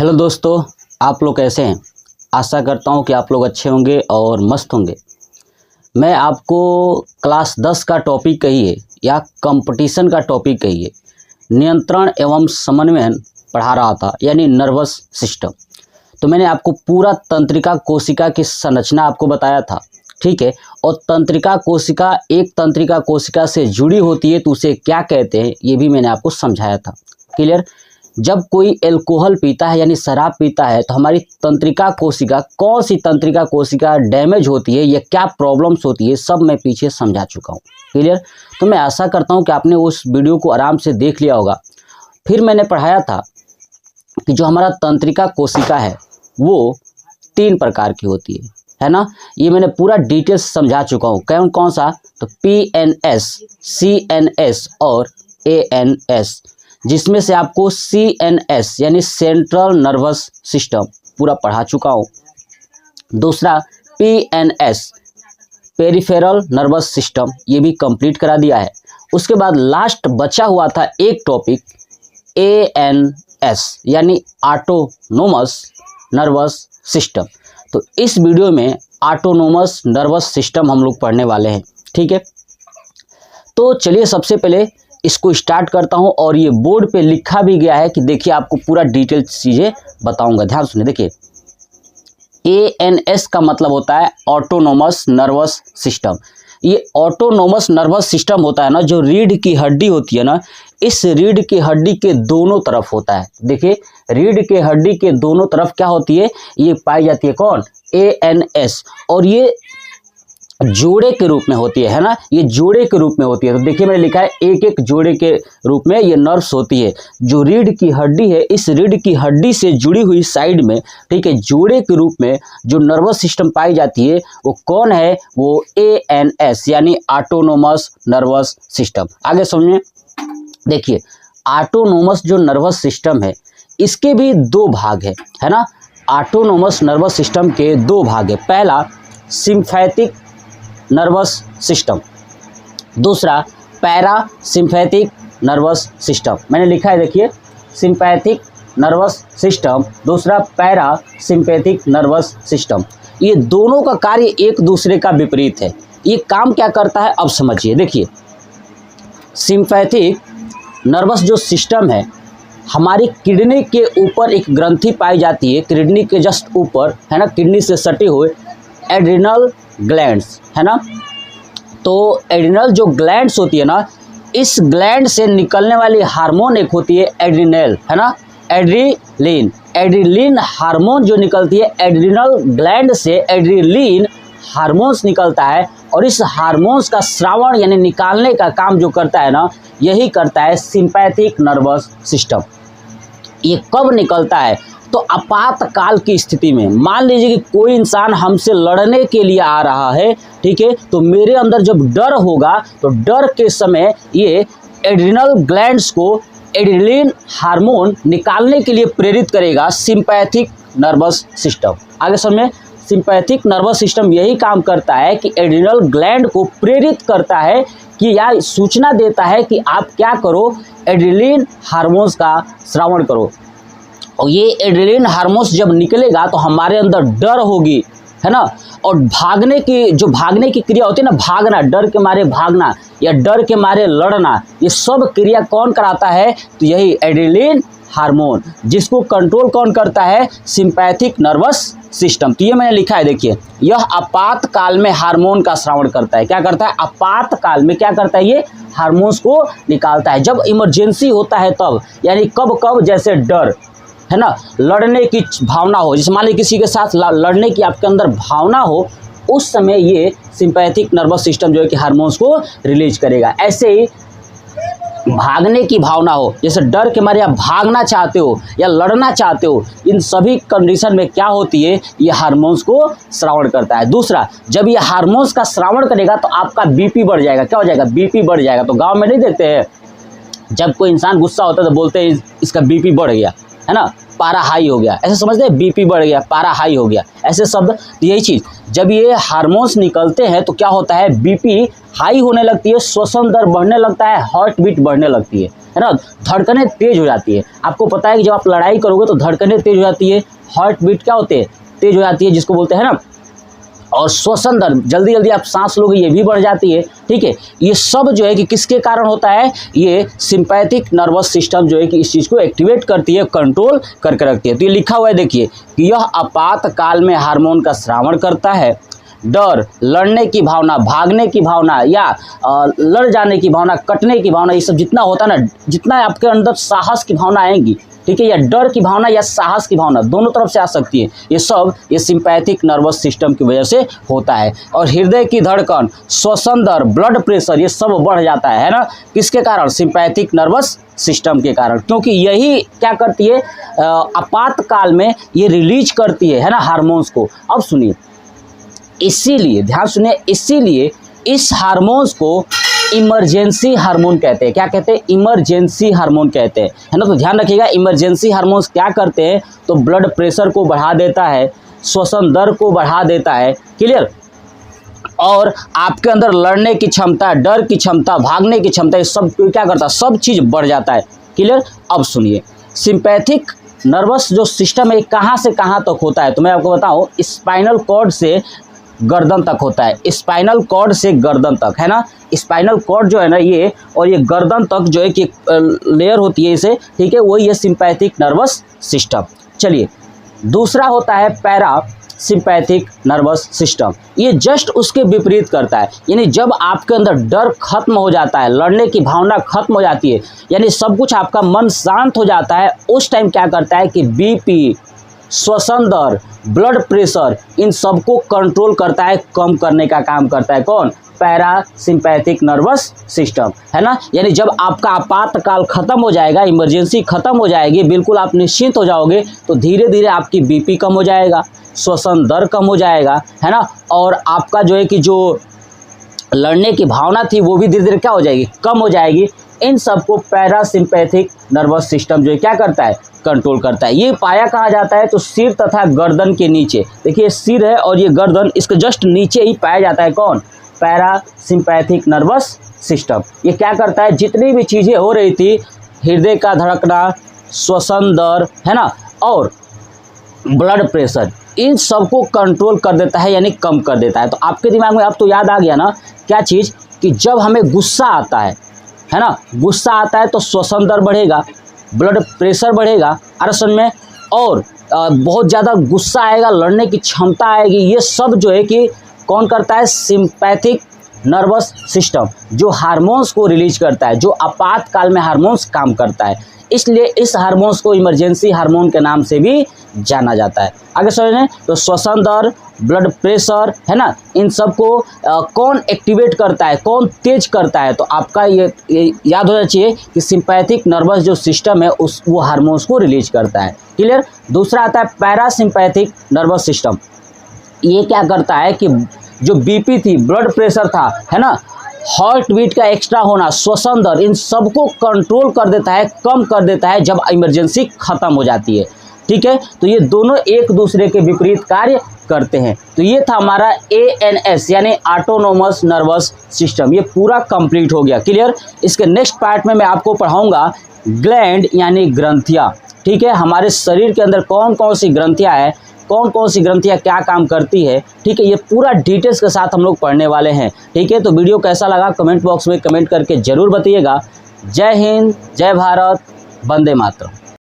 Hello दोस्तों, आप लोग कैसे हैं। आशा करता हूं कि आप लोग अच्छे होंगे और मस्त होंगे। मैं आपको क्लास 10 का टॉपिक कहिए या कंपटीशन का टॉपिक कहिए, नियंत्रण एवं समन्वयन पढ़ा रहा था, यानी नर्वस सिस्टम। तो मैंने आपको पूरा तंत्रिका कोशिका की संरचना आपको बताया था, ठीक है। और तंत्रिका कोशिका एक तंत्रिका कोशिका से जुड़ी होती है तो उसे क्या कहते हैं ये भी मैंने आपको समझाया था। क्लियर। जब कोई एल्कोहल पीता है यानी शराब पीता है तो हमारी तंत्रिका कोशिका, कौन सी तंत्रिका कोशिका डैमेज होती है या क्या प्रॉब्लम्स होती है, सब मैं पीछे समझा चुका हूँ। क्लियर। तो मैं आशा करता हूँ कि आपने उस वीडियो को आराम से देख लिया होगा। फिर मैंने पढ़ाया था कि जो हमारा तंत्रिका कोशिका है वो 3 प्रकार की होती है ना। ये मैंने पूरा डिटेल्स समझा चुका हूँ। कौन कौन सा, तो PNS, CNS और ANS, जिसमें से आपको CNS यानी सेंट्रल नर्वस सिस्टम पूरा पढ़ा चुका हूँ। दूसरा PNS, पेरिफेरल नर्वस सिस्टम, ये भी कंप्लीट करा दिया है। उसके बाद लास्ट बचा हुआ था एक टॉपिक ANS यानी ऑटोनोमस नर्वस सिस्टम। तो इस वीडियो में ऑटोनोमस नर्वस सिस्टम हम लोग पढ़ने वाले हैं, ठीक है। तो चलिए सबसे पहले इसको स्टार्ट करता हूं और ये बोर्ड पे लिखा भी गया है कि देखिए आपको पूरा डिटेल चीज़ें बताऊंगा, ध्यान सुनिए। देखिए ANS का मतलब होता है ऑटोनोमस नर्वस सिस्टम। ये ऑटोनोमस नर्वस सिस्टम होता है ना, जो रीढ़ की हड्डी होती है ना, इस रीढ़ की हड्डी के दोनों तरफ होता है। देखिए रीढ़ के हड्डी के दोनों तरफ क्या होती है, ये पाई जाती है कौन, ANS। और ये जोड़े के रूप में होती है ना, ये जोड़े के रूप में होती है। तो देखिए मैंने लिखा है एक एक जोड़े के रूप में ये नर्व्स होती है। जो रीढ़ की हड्डी है, इस रीढ़ की हड्डी से जुड़ी हुई साइड में, ठीक है, जोड़े के रूप में जो नर्वस सिस्टम पाई जाती है वो कौन है, वो ANS यानी ऑटोनोमस नर्वस सिस्टम। आगे समझिए। देखिए ऑटोनोमस जो नर्वस सिस्टम है इसके भी 2 भाग है ना। ऑटोनोमस नर्वस सिस्टम के 2 भाग है। पहला सिम्पैथिक नर्वस सिस्टम, दूसरा पैरासिम्पैथिक नर्वस सिस्टम। मैंने लिखा है देखिए, सिम्पैथिक नर्वस सिस्टम, दूसरा पैरासिम्पैथिक नर्वस सिस्टम। ये दोनों का कार्य एक दूसरे का विपरीत है। ये काम क्या करता है अब समझिए। देखिए सिम्पैथिक नर्वस जो सिस्टम है, हमारी किडनी के ऊपर एक ग्रंथि पाई जाती है, किडनी के जस्ट ऊपर है ना, किडनी से सटे हुए एड्रिनल ग्लैंड्स है ना। तो एड्रिनल जो ग्लैंड्स होती है ना, इस ग्लैंड से निकलने वाली हार्मोन एक होती है एड्रिनल, है ना, एड्रिलिन। एड्रिलिन हार्मोन जो निकलती है एड्रिनल ग्लैंड से, एड्रिलिन हार्मोन्स निकलता है। और इस हार्मोन्स का श्रावण यानी निकालने का काम जो करता है ना, यही करता है सिंपैथिक नर्वस सिस्टम। ये कब निकलता है, तो आपातकाल की स्थिति में। मान लीजिए कि कोई इंसान हमसे लड़ने के लिए आ रहा है, ठीक है, तो मेरे अंदर जब डर होगा तो डर के समय ये एड्रिनल ग्लैंड्स को एड्रिलिन हार्मोन निकालने के लिए प्रेरित करेगा सिंपैथिक नर्वस सिस्टम। आगे समझे। सिंपैथिक नर्वस सिस्टम यही काम करता है कि एड्रिनल ग्लैंड को प्रेरित करता है कि या सूचना देता है कि आप क्या करो, एड्रिलिन हार्मोन्स का श्रावण करो। और ये एड्रेनलिन हार्मोन्स जब निकलेगा तो हमारे अंदर डर होगी, है ना। और भागने की क्रिया होती है ना, भागना, डर के मारे भागना या डर के मारे लड़ना, ये सब क्रिया कौन कराता है, तो यही एड्रेनलिन हार्मोन, जिसको कंट्रोल कौन करता है, सिंपैथिक नर्वस सिस्टम। तो ये मैंने लिखा है देखिए, यह आपातकाल में हार्मोन का श्रावण करता है। क्या करता है, आपातकाल में क्या करता है, ये हार्मोन्स को निकालता है। जब इमरजेंसी होता है तब, यानी कब, जैसे डर है ना, लड़ने की भावना हो, जैसे मान लीजिए किसी के साथ लड़ने की आपके अंदर भावना हो, उस समय ये सिंपैथिक नर्वस सिस्टम जो है कि हार्मोन्स को रिलीज करेगा। ऐसे ही भागने की भावना हो, जैसे डर के मारे आप भागना चाहते हो या लड़ना चाहते हो, इन सभी कंडीशन में क्या होती है, ये हार्मोन्स को श्रावण करता है। दूसरा, जब ये हार्मोन्स का श्रावण करेगा तो आपका BP बढ़ जाएगा। क्या हो जाएगा, BP बढ़ जाएगा। तो गाँव में नहीं देखते हैं, जब कोई इंसान गुस्सा होता है तो बोलते हैं इसका BP बढ़ गया, है ना, पारा हाई हो गया, ऐसे समझते हैं, BP बढ़ गया, पारा हाई हो गया, ऐसे शब्द। यही चीज़, जब ये हार्मोन्स निकलते हैं तो क्या होता है, BP हाई होने लगती है, श्वसन दर बढ़ने लगता है, हार्ट बीट बढ़ने लगती है। है ना, धड़कनें तेज हो जाती है। आपको पता है कि जब आप लड़ाई करोगे तो धड़कनें तेज हो जाती है, हार्ट बीट क्या होते हैं, तेज हो जाती है, जिसको बोलते हैं ना, और श्वसन दर, जल्दी जल्दी आप सांस लोगे, ये भी बढ़ जाती है। ठीक है, ये सब जो है कि किसके कारण होता है, ये सिंपैथिक नर्वस सिस्टम जो है कि इस चीज़ को एक्टिवेट करती है, कंट्रोल करके रखती है। तो ये लिखा हुआ है, देखिए कि यह आपातकाल में हार्मोन का स्रावण करता है। डर, लड़ने की भावना, भागने की भावना, या लड़ जाने की भावना, कटने की भावना, ये सब जितना होता है ना, जितना आपके अंदर साहस की भावना आएंगी, ठीक है, या डर की भावना या साहस की भावना, दोनों तरफ से आ सकती है, ये सब ये सिंपैथिक नर्वस सिस्टम की वजह से होता है। और हृदय की धड़कन, श्वसन दर, ब्लड प्रेशर, ये सब बढ़ जाता है ना, किसके कारण, सिंपैथिक नर्वस सिस्टम के कारण, क्योंकि यही क्या करती है, आपातकाल में ये रिलीज करती है ना, हार्मोन्स को। अब सुनिए, इसीलिए ध्यान सुनिए, इसीलिए इस हार्मोन्स को इमरजेंसी हार्मोन कहते हैं। क्या कहते हैं, इमरजेंसी हार्मोन कहते हैं, है ना। तो ध्यान रखिएगा, इमरजेंसी हार्मोन्स क्या करते हैं, तो ब्लड प्रेशर को बढ़ा देता है, श्वसन दर को बढ़ा देता है, क्लियर, और आपके अंदर लड़ने की क्षमता, डर की क्षमता, भागने की क्षमता, ये सब क्या करता है, सब चीज़ बढ़ जाता है, क्लियर। अब सुनिए, सिंपैथिक नर्वस जो सिस्टम है कहाँ से कहाँ तक होता है, तो मैं आपको बताऊँ, स्पाइनल कॉर्ड से गर्दन तक होता है, स्पाइनल कॉर्ड से गर्दन तक, है ना। स्पाइनल कॉर्ड जो है ना ये, और ये गर्दन तक जो है कि लेयर होती है इसे, ठीक है, वही ये सिंपैथिक नर्वस सिस्टम। चलिए, दूसरा होता है पैरा सिंपैथिक नर्वस सिस्टम। ये जस्ट उसके विपरीत करता है, यानी जब आपके अंदर डर खत्म हो जाता है, लड़ने की भावना खत्म हो जाती है, यानी सब कुछ आपका मन शांत हो जाता है, उस टाइम क्या करता है कि बीपी, श्वसन दर, ब्लड प्रेशर, इन सबको कंट्रोल करता है, कम करने का काम करता है कौन, पैरासिम्पैथिक नर्वस सिस्टम, है ना। यानी जब आपका आपातकाल खत्म हो जाएगा, इमरजेंसी खत्म हो जाएगी, बिल्कुल आप निश्चिंत हो जाओगे, तो धीरे धीरे आपकी बीपी कम हो जाएगा, श्वसन दर कम हो जाएगा, है ना, और आपका जो है कि जो लड़ने की भावना थी वो भी धीरे धीरे क्या हो जाएगी, कम हो जाएगी। इन सबको पैरासिम्पैथिक नर्वस सिस्टम जो है क्या करता है, कंट्रोल करता है। ये पाया कहाँ जाता है, तो सिर तथा गर्दन के नीचे, देखिए सिर है और ये गर्दन, इसके जस्ट नीचे ही पाया जाता है कौन, पैरासिम्पैथिक नर्वस सिस्टम। ये क्या करता है, जितनी भी चीज़ें हो रही थी, हृदय का धड़कना, श्वसन दर, है ना, और ब्लड प्रेशर, इन सबको कंट्रोल कर देता है, यानी कम कर देता है। तो आपके दिमाग में अब तो याद आ गया ना क्या चीज़, कि जब हमें गुस्सा आता है ना, गुस्सा आता है तो श्वसन दर बढ़ेगा, ब्लड प्रेशर बढ़ेगा, अरे सुन में, और बहुत ज़्यादा गुस्सा आएगा, लड़ने की क्षमता आएगी। ये सब जो है कि कौन करता है, सिंपैथिक नर्वस सिस्टम, जो हार्मोन्स को रिलीज करता है, जो आपातकाल में हार्मोन्स काम करता है। इसलिए इस हार्मोन्स को इमरजेंसी हार्मोन के नाम से भी जाना जाता है। आगे समझें तो श्वसन दर, ब्लड प्रेशर, है ना, इन सब को कौन एक्टिवेट करता है, कौन तेज करता है, तो आपका ये याद होना चाहिए कि सिंपैथिक नर्वस जो सिस्टम है वो हार्मोन्स को रिलीज करता है, क्लियर। दूसरा आता है पैरासिम्पैथिक नर्वस सिस्टम। ये क्या करता है कि जो बीपी थी, ब्लड प्रेशर था, है ना, हार्ट बीट का एक्स्ट्रा होना, श्वसन दर, इन सबको कंट्रोल कर देता है, कम कर देता है जब इमरजेंसी खत्म हो जाती है, ठीक है। तो ये दोनों एक दूसरे के विपरीत कार्य करते हैं। तो ये था हमारा ANS यानी ऑटोनोमस नर्वस सिस्टम, ये पूरा कंप्लीट हो गया, क्लियर। इसके नेक्स्ट पार्ट में मैं आपको पढ़ाऊंगा ग्लैंड यानी ग्रंथियाँ, ठीक है। हमारे शरीर के अंदर कौन कौन सी ग्रंथियाँ हैं, कौन कौन सी ग्रंथियाँ क्या काम करती है, ठीक है, ये पूरा डिटेल्स के साथ हम लोग पढ़ने वाले हैं, ठीक है। तो वीडियो कैसा लगा कमेंट बॉक्स में कमेंट करके ज़रूर बताइएगा। जय हिंद, जय भारत, वंदे मातरम।